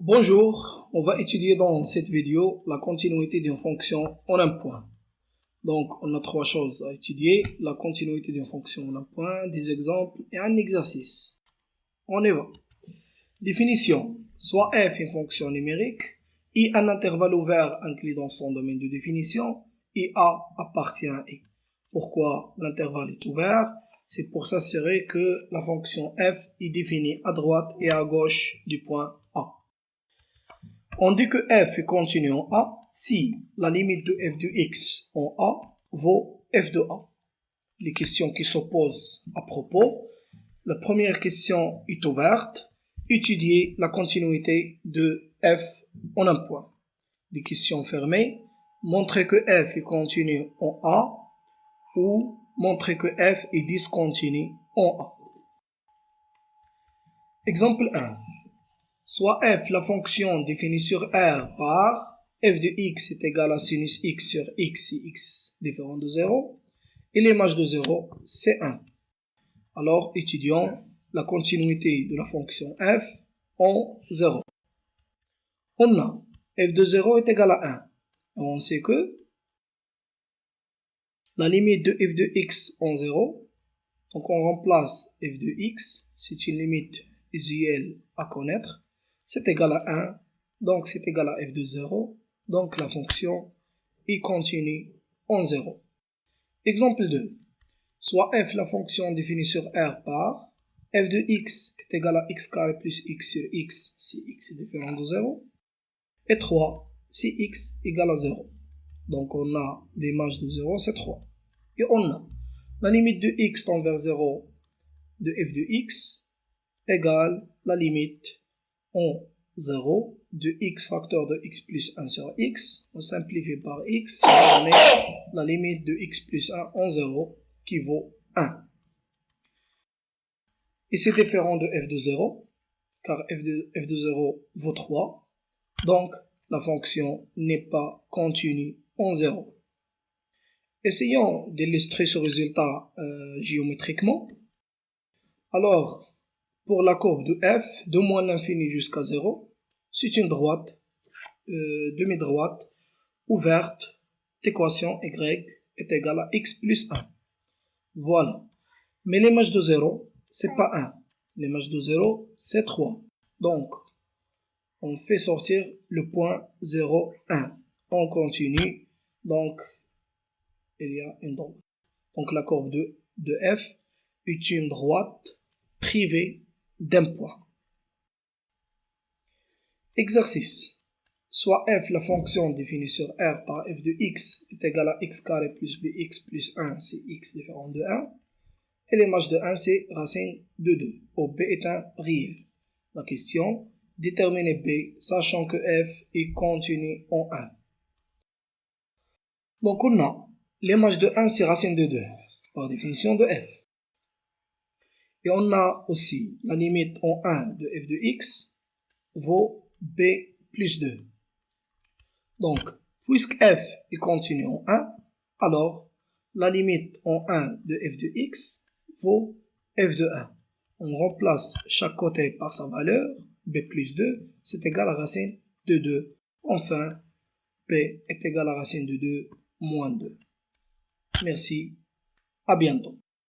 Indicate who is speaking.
Speaker 1: Bonjour, on va étudier dans cette vidéo la continuité d'une fonction en un point. Donc, on a trois choses à étudier, la continuité d'une fonction en un point, des exemples et un exercice. On y va. Définition. Soit f est une fonction numérique, i un intervalle ouvert inclus dans son domaine de définition, et a appartient à i. Pourquoi l'intervalle est ouvert? C'est pour s'assurer que la fonction f est définie à droite et à gauche du point A. On dit que f est continu en A si la limite de f de x en A vaut f de A. Les questions qui s'opposent à propos. La première question est ouverte. Étudier la continuité de f en un point. Des questions fermées. Montrer que f est continu en A ou montrer que f est discontinu en A. Exemple 1. Soit f, la fonction définie sur R par f de x est égal à sinus x sur x si x différent de 0, et l'image de 0, c'est 1. Alors, étudions la continuité de la fonction f en 0. On a f de 0 est égal à 1. On sait que la limite de f de x en 0, donc on remplace f de x, c'est une limite usuelle à connaître, c'est égal à 1, donc c'est égal à f de 0, donc la fonction est continue en 0. Exemple 2. Soit f, la fonction définie sur R par f de x est égal à x carré plus x sur x si x est différent de 0, et 3 si x égale à 0. Donc on a l'image de 0, c'est 3. Et on a la limite de x tend vers 0 de f de x égale la limite en 0 de x facteur de x plus 1 sur x. On simplifie par x, ça va donner la limite de x plus 1 en 0 qui vaut 1. Et c'est différent de f de 0, car f de 0 vaut 3. Donc, la fonction n'est pas continue en 0. Essayons d'illustrer ce résultat géométriquement. Alors, pour la courbe de f, de moins l'infini jusqu'à 0, c'est une droite, demi-droite, ouverte, d'équation y est égale à x plus 1. Voilà. Mais l'image de 0, c'est pas 1. L'image de 0, c'est 3. Donc, on fait sortir le point 0, 1. On continue. Donc, il y a une droite. Donc, la courbe de f est une droite privée d'un point. Exercice. Soit f, la fonction définie sur R par f de x est égale à x carré plus bx plus 1 si x différent de 1. Et l'image de 1, c'est racine de 2, où b est un réel. La question, déterminer b, sachant que f est continu en 1. Donc on a l'image de 1, c'est racine de 2, par définition de f. Et on a aussi la limite en 1 de f de x vaut b plus 2. Donc, puisque f est continu en 1, alors la limite en 1 de f de x vaut f de 1. On remplace chaque côté par sa valeur, b plus 2, c'est égal à racine de 2. Enfin, b est égal à racine de 2 moins 2. Merci, à bientôt.